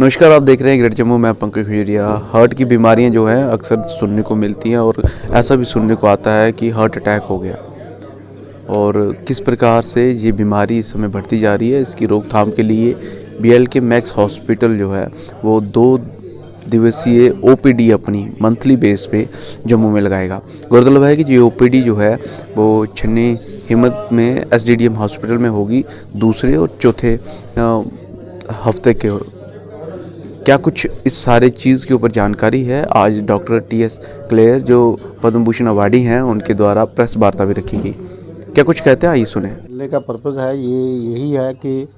नमस्कार, आप देख रहे हैं ग्रेट जम्मू। मैं पंकज खजुरिया। हार्ट की बीमारियां जो हैं अक्सर सुनने को मिलती हैं और ऐसा भी सुनने को आता है कि हार्ट अटैक हो गया। और किस प्रकार से ये बीमारी इस समय बढ़ती जा रही है, इसकी रोकथाम के लिए बीएलके मैक्स हॉस्पिटल जो है वो 2 दिवसीय ओपीडी अपनी मंथली बेस पे जम्मू में लगाएगा। गौरतलब है कि ये ओपीडी जो है वो छन्नी हिम्मत में एसडीडीएम हॉस्पिटल में होगी, दूसरे और चौथे हफ्ते के। क्या कुछ इस सारे चीज़ के ऊपर जानकारी है, आज डॉक्टर टीएस क्लेयर जो पद्म भूषण अवार्डी हैं उनके द्वारा प्रेस वार्ता भी रखी गई। क्या कुछ कहते हैं, आइए सुने। मिलने का पर्पज़ है यही है कि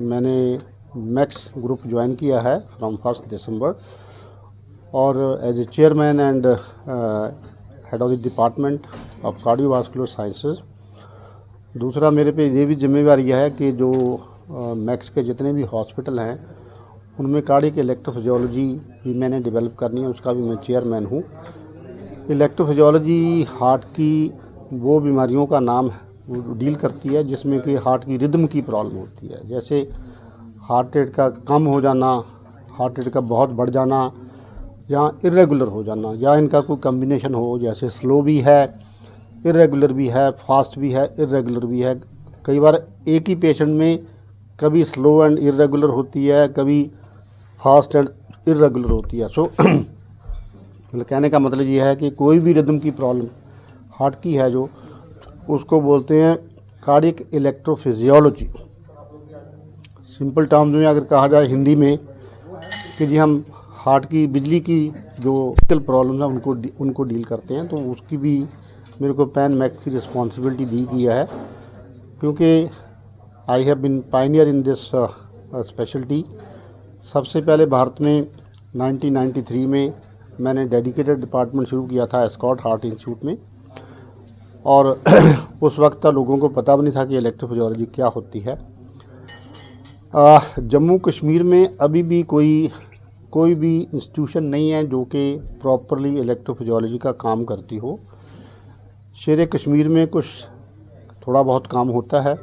मैंने मैक्स ग्रुप ज्वाइन किया है फ्रॉम 1 दिसंबर और as a chairman and head of the department of cardiovascular sciences. दूसरा मेरे पे ये भी जिम्मेवारी है कि जो मैक्स के जितने भी हॉस्पिटल हैं उनमें कार्डियक इलेक्ट्रोफिजियोलॉजी भी मैंने डेवलप करनी है, उसका भी मैं चेयरमैन हूँ। इलेक्ट्रोफिजियोलॉजी हार्ट की वो बीमारियों का नाम डील करती है जिसमें कि हार्ट की रिदम की प्रॉब्लम होती है, जैसे हार्ट रेट का कम हो जाना, हार्ट रेट का बहुत बढ़ जाना, या इरेगुलर हो जाना, या इनका कोई कम्बिनेशन हो, जैसे स्लो भी है, इरेगुलर भी है, फास्ट भी है, इरेगुलर भी है। कई बार एक ही पेशेंट में कभी स्लो एंड इरेगुलर होती है, कभी फास्ट एंड इरेगुलर होती है। सो कहने का मतलब ये है कि कोई भी रिदम की प्रॉब्लम हार्ट की है जो, उसको बोलते हैं कार्डियक इलेक्ट्रोफिजियोलॉजी। सिंपल टर्म्स में अगर कहा जाए हिंदी में कि जी हम हार्ट की बिजली की जो प्रॉब्लम्स हैं उनको डील करते हैं, तो उसकी भी मेरे को पैन मैक्स की रिस्पॉन्सिबिलिटी दी गई है, क्योंकि I have been Pioneer in this speciality. सबसे पहले भारत में 1993 में मैंने डेडिकेटेड डिपार्टमेंट शुरू किया था एस्कॉट हार्ट इंस्टीट्यूट में, और उस वक्त लोगों को पता भी नहीं था कि इलेक्ट्रोफिजियोलॉजी क्या होती है। जम्मू कश्मीर में अभी भी कोई भी इंस्टीट्यूशन नहीं है जो कि प्रॉपरली इलेक्ट्रोफिजियोलॉजी का काम करती हो। शेर कश्मीर में कुछ थोड़ा बहुत काम होता है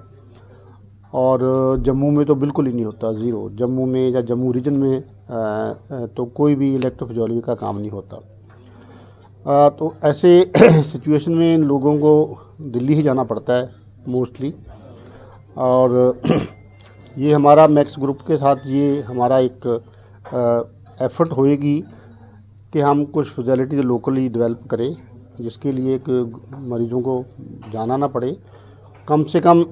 और जम्मू में तो बिल्कुल ही नहीं होता, ज़ीरो। जम्मू में या जम्मू रीजन में तो कोई भी इलेक्ट्रोफिजियोलॉजी का काम नहीं होता। तो ऐसे सिचुएशन में इन लोगों को दिल्ली ही जाना पड़ता है मोस्टली। और ये हमारा मैक्स ग्रुप के साथ ये हमारा एक एफर्ट होएगी कि हम कुछ फैसिलिटीज़ लोकली डेवलप करें, जिसके लिए एक मरीज़ों को जाना ना पड़े। कम से कम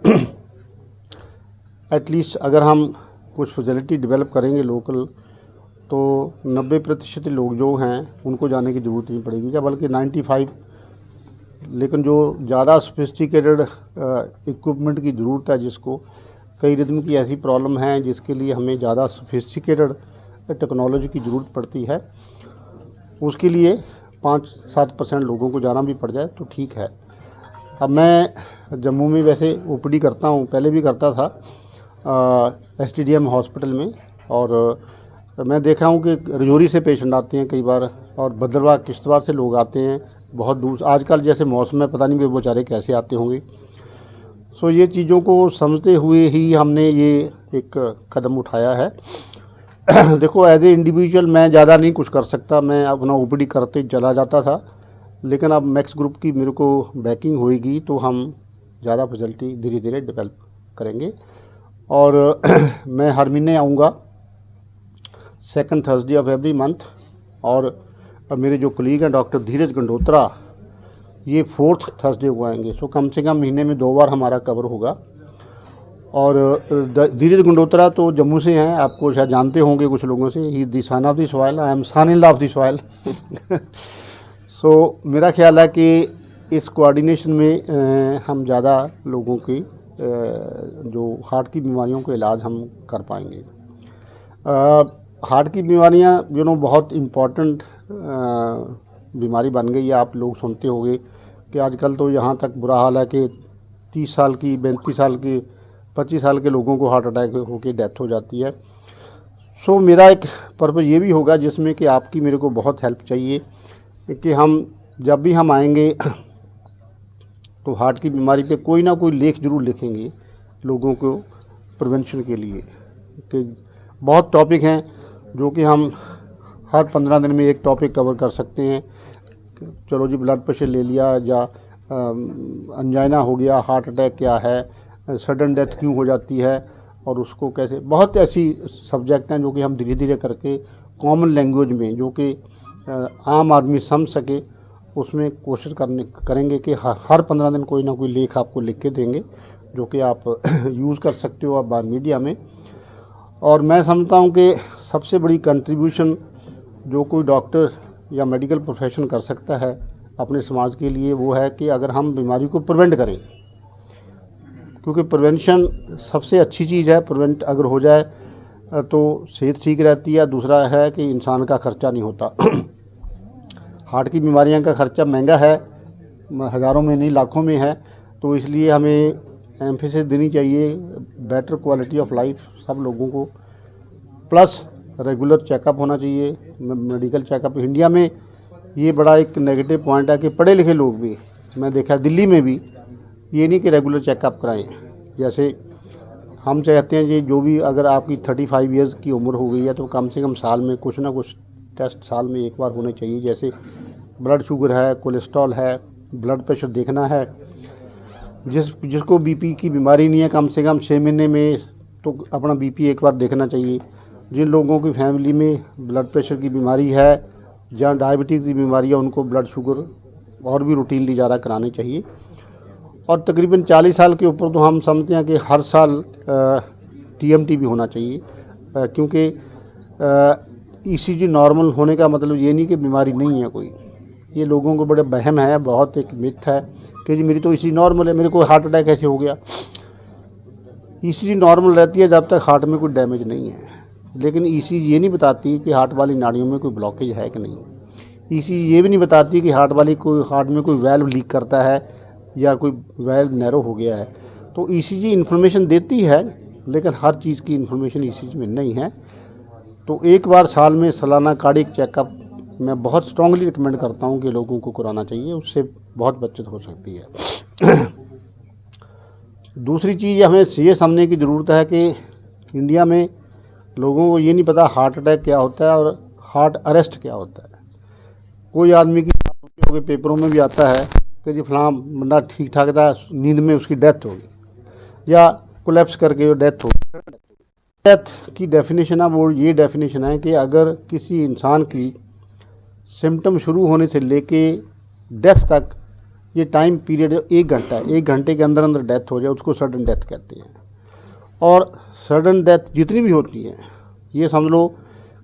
एटलीस्ट अगर हम कुछ फैसिलिटी डेवलप करेंगे लोकल, तो 90% लोग जो हैं उनको जाने की ज़रूरत नहीं पड़ेगी, या बल्कि 95। लेकिन जो ज़्यादा सोफिस्टिकेटेड इक्विपमेंट की ज़रूरत है, जिसको कई रिदम की ऐसी प्रॉब्लम है जिसके लिए हमें ज़्यादा सोफिस्टिकेटेड टेक्नोलॉजी की ज़रूरत पड़ती है, उसके लिए 5-7% लोगों को जाना भी पड़ जाए तो ठीक है। अब मैं जम्मू में वैसे ओपीडी करता हूँ, पहले भी करता था एसडीडीएम हॉस्पिटल में, और मैं देखा हूँ कि रजौरी से पेशेंट आते हैं कई बार, और भद्रवाह किश्तवाड़ से लोग आते हैं बहुत दूर। आजकल जैसे मौसम है, पता नहीं वे बेचारे कैसे आते होंगे। सो ये चीज़ों को समझते हुए ही हमने ये एक कदम उठाया है। देखो, एज ए इंडिविजुअल मैं ज़्यादा नहीं कुछ कर सकता, मैं अपना ओपीडी करते चला जाता था, लेकिन अब मैक्स ग्रुप की मेरे को बैकिंग होएगी तो हम ज़्यादा फैसिलिटी धीरे धीरे डेवलप करेंगे। और मैं हर महीने आऊँगा, second Thursday of every month. और मेरे जो कलीग हैं डॉक्टर धीरज गंडोत्रा, ये 4th थर्सडे को आएंगे। सो कम से कम महीने में 2 बार हमारा कवर होगा। और धीरज गंडोत्रा तो जम्मू से हैं, आपको शायद जानते होंगे कुछ लोगों से। He the son of the soil, I am son in law of the soil. So मेरा ख्याल है कि इस कोऑर्डिनेशन में हम ज़्यादा लोगों की जो हार्ट की बीमारियों का इलाज हम कर पाएंगे। हार्ट की बीमारियां बहुत इम्पॉर्टेंट बीमारी बन गई है। आप लोग सुनते होंगे कि आजकल तो यहाँ तक बुरा हाल है कि 30 साल की, 35 साल की, 25 साल के लोगों को हार्ट अटैक होकर डेथ हो जाती है। सो मेरा एक पर्पज़ ये भी होगा जिसमें कि आपकी मेरे को बहुत हेल्प चाहिए कि हम जब भी हम आएंगे तो हार्ट की बीमारी पे कोई ना कोई लेख ज़रूर लिखेंगे लोगों को प्रिवेंशन के लिए, कि बहुत टॉपिक हैं जो कि हम हर 15 दिन में एक टॉपिक कवर कर सकते हैं। चलो जी, ब्लड प्रेशर ले लिया, या अंजाइना हो गया, हार्ट अटैक क्या है, सडन डेथ क्यों हो जाती है और उसको कैसे, बहुत ऐसी सब्जेक्ट हैं जो कि हम धीरे धीरे करके कॉमन लैंग्वेज में, जो कि आम आदमी समझ सके, उसमें कोशिश करेंगे कि हर 15 दिन कोई ना कोई लेख आपको लिख के देंगे जो कि आप यूज़ कर सकते हो आप मीडिया में। और मैं समझता हूँ कि सबसे बड़ी कंट्रीब्यूशन जो कोई डॉक्टर या मेडिकल प्रोफेशन कर सकता है अपने समाज के लिए, वो है कि अगर हम बीमारी को प्रिवेंट करें, क्योंकि प्रिवेंशन सबसे अच्छी चीज़ है। प्रिवेंट अगर हो जाए तो सेहत ठीक रहती है। दूसरा है कि इंसान का खर्चा नहीं होता। हार्ट की बीमारियां का खर्चा महंगा है, हज़ारों में नहीं लाखों में है, तो इसलिए हमें एम्फेसिस देनी चाहिए बेटर क्वालिटी ऑफ लाइफ सब लोगों को, प्लस रेगुलर चेकअप होना चाहिए, मेडिकल चेकअप। इंडिया में ये बड़ा एक नेगेटिव पॉइंट है कि पढ़े लिखे लोग भी, मैं देखा दिल्ली में भी, ये नहीं कि रेगुलर चेकअप कराएं। जैसे हम चाहते हैं जी, जो भी अगर आपकी 35 इयर्स की उम्र हो गई है तो कम से कम साल में कुछ ना कुछ टेस्ट साल में एक बार होने चाहिए। जैसे ब्लड शुगर है, कोलेस्ट्रॉल है, ब्लड प्रेशर देखना है। जिसको बीपी की बीमारी नहीं है, कम से कम 6 महीने में तो अपना बीपी एक बार देखना चाहिए। जिन लोगों की फैमिली में ब्लड प्रेशर की बीमारी है या डायबिटीज़ की बीमारी है, उनको ब्लड शुगर और भी रूटीनली ज़्यादा करानी चाहिए। और तकरीबन 40 साल के ऊपर तो हम समझते हैं कि हर साल टीएमटी भी होना चाहिए, क्योंकि ईसीजी नॉर्मल होने का मतलब ये नहीं कि बीमारी नहीं है कोई। ये लोगों को बड़े वहम है, बहुत एक मिथ है कि जी मेरी तो ईसीजी नॉर्मल है, मेरे को हार्ट अटैक कैसे हो गया। ईसीजी नॉर्मल रहती है जब तक हार्ट में कोई डैमेज नहीं है, लेकिन ईसीजी ये नहीं बताती कि हार्ट वाली नाड़ियों में कोई ब्लॉकेज है कि नहीं। ईसीजी ये भी नहीं बताती कि हार्ट में कोई वैल्व लीक करता है या कोई वैल्व नैरो हो गया है। तो ईसीजी इन्फॉर्मेशन देती है, लेकिन हर चीज़ की इन्फॉर्मेशन ईसीजी में नहीं है। तो एक बार साल में सालाना कार्डियक चेकअप मैं बहुत स्ट्रांगली रिकमेंड करता हूं कि लोगों को कराना चाहिए, उससे बहुत बचत हो सकती है। दूसरी चीज़ हमें ये समझने की ज़रूरत है कि इंडिया में लोगों को ये नहीं पता हार्ट अटैक क्या होता है और हार्ट अरेस्ट क्या होता है। कोई आदमी की पेपरों में भी आता है कि जी फलां बंदा ठीक ठाक था, नींद में उसकी डेथ होगी या कोलैप्स करके डेथ होगी। डेथ की डेफिनेशन है वो ये डेफिनेशन है कि अगर किसी इंसान की सिम्टम शुरू होने से लेके डेथ तक ये टाइम पीरियड 1 घंटा है, 1 घंटे के अंदर अंदर डेथ हो जाए, उसको सडन डेथ कहते हैं। और सडन डेथ जितनी भी होती हैं, ये समझ लो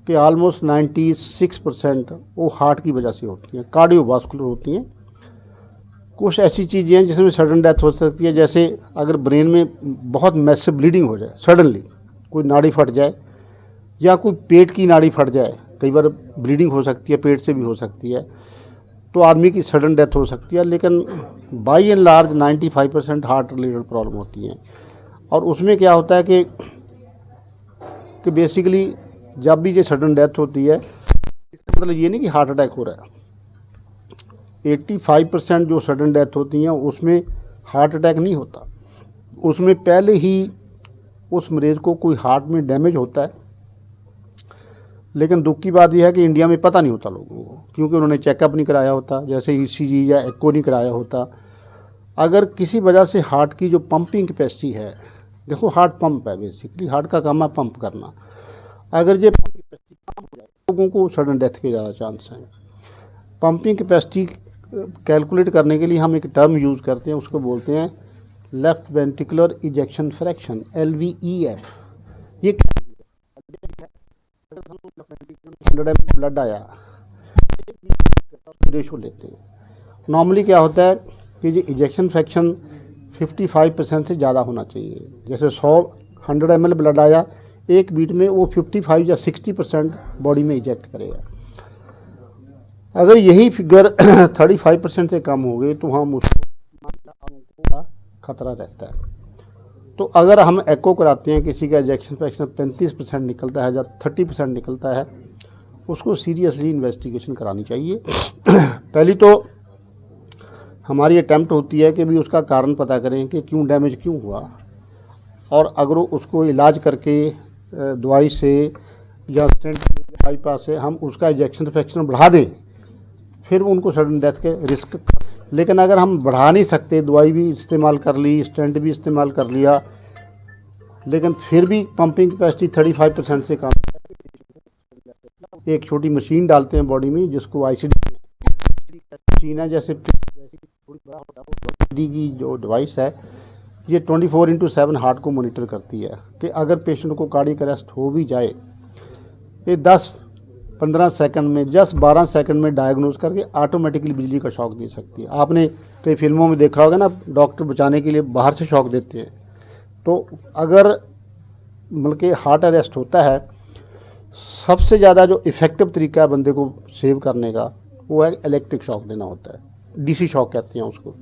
कि ऑलमोस्ट 96% वो हार्ट की वजह से होती हैं, कार्डियोवास्कुलर होती हैं। कुछ ऐसी चीज़ें हैं जिसमें सडन डेथ हो सकती है, जैसे अगर ब्रेन में बहुत मैसिव ब्लीडिंग हो जाए, सडनली कोई नाड़ी फट जाए या कोई पेट की नाड़ी फट जाए, कई बार ब्लीडिंग हो सकती है, पेट से भी हो सकती है, तो आदमी की सडन डेथ हो सकती है। लेकिन by and large 95% heart related problem होती हैं। और उसमें क्या होता है कि बेसिकली जब भी ये सडन डेथ होती है, इसका मतलब ये नहीं कि हार्ट अटैक हो रहा है। 85% जो सडन डेथ होती हैं उसमें हार्ट अटैक नहीं होता, उसमें पहले ही उस मरीज़ को कोई हार्ट में डैमेज होता है। लेकिन दुख की बात यह है कि इंडिया में पता नहीं होता लोगों को, क्योंकि उन्होंने चेकअप नहीं कराया होता, जैसे ईसीजी या एको नहीं कराया होता। अगर किसी वजह से हार्ट की जो पंपिंग कैपेसिटी है, देखो हार्ट पंप है, बेसिकली हार्ट का काम है पंप करना। अगर ये पंपिंग कैपेसिटी कम हो जाए, लोगों को सडन डेथ के ज़्यादा चांस हैं। पंपिंग कैपेसिटी कैलकुलेट करने के लिए हम एक टर्म यूज़ करते हैं, उसको बोलते हैं left ventricular ejection fraction, LVEF। ये 100 ml ब्लड आया, रेशो लेते हैं। नॉर्मली क्या होता है कि ये इजेक्शन फ्रैक्शन 55% से ज़्यादा होना चाहिए। जैसे 100 ml ब्लड आया, एक बीट में वो 55 या 60% बॉडी में इजेक्ट करेगा। अगर यही फिगर 35% से कम हो गई तो हम उसको खतरा रहता है। तो अगर हम एको कराते हैं, किसी का इजेक्शन फ्रैक्शन 35% निकलता है या 30% निकलता है, उसको सीरियसली इन्वेस्टिगेशन करानी चाहिए। पहली तो हमारी अटैम्प्ट होती है कि भी उसका कारण पता करें कि क्यों डैमेज क्यों हुआ, और अगर उसको इलाज करके दवाई से या स्टेंट बाईपास से हम उसका इंजेक्शन फ्रैक्शन बढ़ा दें, फिर उनको सडन डेथ के रिस्क। लेकिन अगर हम बढ़ा नहीं सकते, दवाई भी इस्तेमाल कर ली, स्टेंट भी इस्तेमाल कर लिया, लेकिन फिर भी पंपिंग कैपेसिटी 35% से कम, एक छोटी मशीन डालते हैं बॉडी में जिसको आईसीडी मशीन है, जैसे की जो डिवाइस है ये 24/7 हार्ट को मॉनिटर करती है कि अगर पेशेंट को कार्डियक अरेस्ट हो भी जाए, ये 10-15 सेकंड में, 10-12 सेकंड में डायग्नोज करके ऑटोमेटिकली बिजली का शॉक दे सकती है। आपने कई फिल्मों में देखा होगा ना, डॉक्टर बचाने के लिए बाहर से शॉक देते हैं। तो अगर बल्कि हार्ट अरेस्ट होता है, सबसे ज़्यादा जो इफ़ेक्टिव तरीका है बंदे को सेव करने का वो है इलेक्ट्रिक शॉक देना होता है, डीसी शॉक कहते हैं उसको।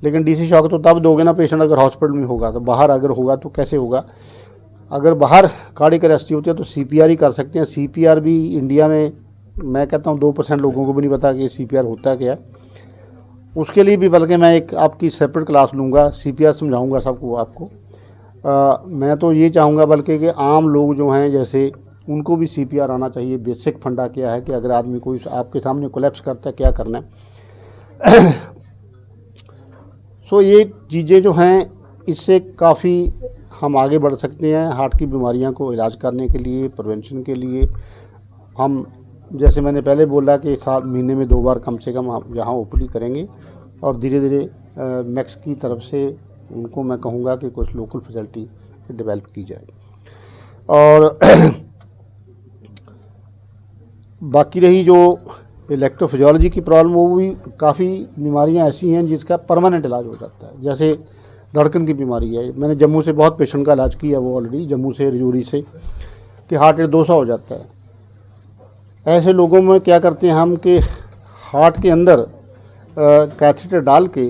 लेकिन डीसी शॉक तो तब दोगे ना पेशेंट अगर हॉस्पिटल में होगा, तो बाहर अगर होगा तो कैसे होगा। अगर बाहर कार्डियक अरेस्ट होती है तो सीपीआर ही कर सकते हैं। सीपीआर भी इंडिया में मैं कहता हूँ 2% लोगों को भी नहीं पता कि सीपीआर होता क्या है। उसके लिए भी बल्कि मैं एक आपकी सेपरेट क्लास लूँगा, सीपीआर समझाऊँगा सबको आपको। मैं तो ये चाहूँगा बल्कि कि आम लोग जो हैं जैसे उनको भी सीपीआर आना चाहिए। बेसिक फंडा क्या है कि अगर आदमी कोई आपके सामने कोलैप्स करता है क्या करना है। सो ये चीज़ें जो हैं इससे काफ़ी हम आगे बढ़ सकते हैं हार्ट की बीमारियों को इलाज करने के लिए, प्रिवेंशन के लिए। हम जैसे मैंने पहले बोला कि महीने में 2 बार कम से कम आप यहाँ ओपीडी करेंगे, और धीरे धीरे मैक्स की तरफ से उनको मैं कहूँगा कि कुछ लोकल फैसिलिटी डेवलप की जाए। और बाकी रही जो इलेक्ट्रोफिजियोलॉजी की प्रॉब्लम, वो भी काफ़ी बीमारियां ऐसी हैं जिसका परमानेंट इलाज हो जाता है। जैसे धड़कन की बीमारी है, मैंने जम्मू से बहुत पेशेंट का इलाज किया, वो ऑलरेडी जम्मू से, रजौरी से, कि हार्ट रेट 200 हो जाता है। ऐसे लोगों में क्या करते हैं हम कि हार्ट के अंदर कैथेटर डाल के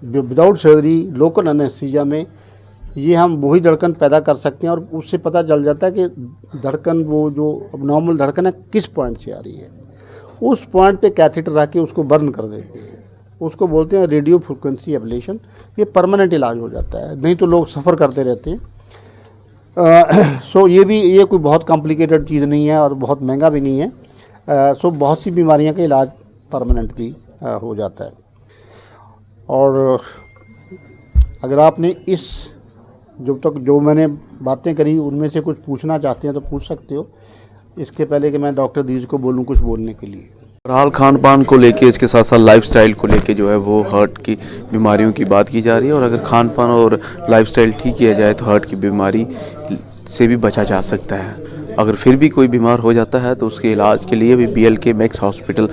विदाउट सर्जरी लोकल एनेस्थीसिया में ये हम वही धड़कन पैदा कर सकते हैं, और उससे पता चल जाता है कि धड़कन, वो जो अबनॉर्मल धड़कन है किस पॉइंट से आ रही है। उस पॉइंट पे कैथेटर रख के उसको बर्न कर देते हैं, उसको बोलते हैं रेडियो फ्रिक्वेंसी एब्लेशन। ये परमानेंट इलाज हो जाता है, नहीं तो लोग सफ़र करते रहते हैं। सो ये कोई बहुत कॉम्प्लिकेटेड चीज़ नहीं है और बहुत महंगा भी नहीं है। सो बहुत सी बीमारियों का इलाज परमानेंट भी हो जाता है। और अगर आपने इस जो मैंने बातें करी उनमें से कुछ पूछना चाहते हैं तो पूछ सकते हो, इसके पहले कि मैं डॉक्टर दीज को बोलूं कुछ बोलने के लिए। बहरहाल खान पान को लेके, इसके साथ साथ लाइफस्टाइल को लेके जो है वो हार्ट की बीमारियों की बात की जा रही है। और अगर खान पान और लाइफस्टाइल ठीक किया जाए तो हार्ट की बीमारी से भी बचा जा सकता है। अगर फिर भी कोई बीमार हो जाता है तो उसके इलाज के लिए भी BLK मैक्स हॉस्पिटल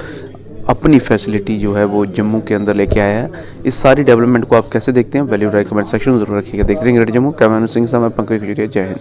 अपनी फैसिलिटी जो है वो जम्मू के अंदर लेके आया है। इस सारी डेवलपमेंट को आप कैसे देखते हैं, वैल्यू राइट कमेंट सेक्शन में जरूर रखिएगा। देखते रहेंगे रेडियो जम्मू। कैमरामैन सिंह साहब, मैं पंकज खजूरिया। जय हिंद।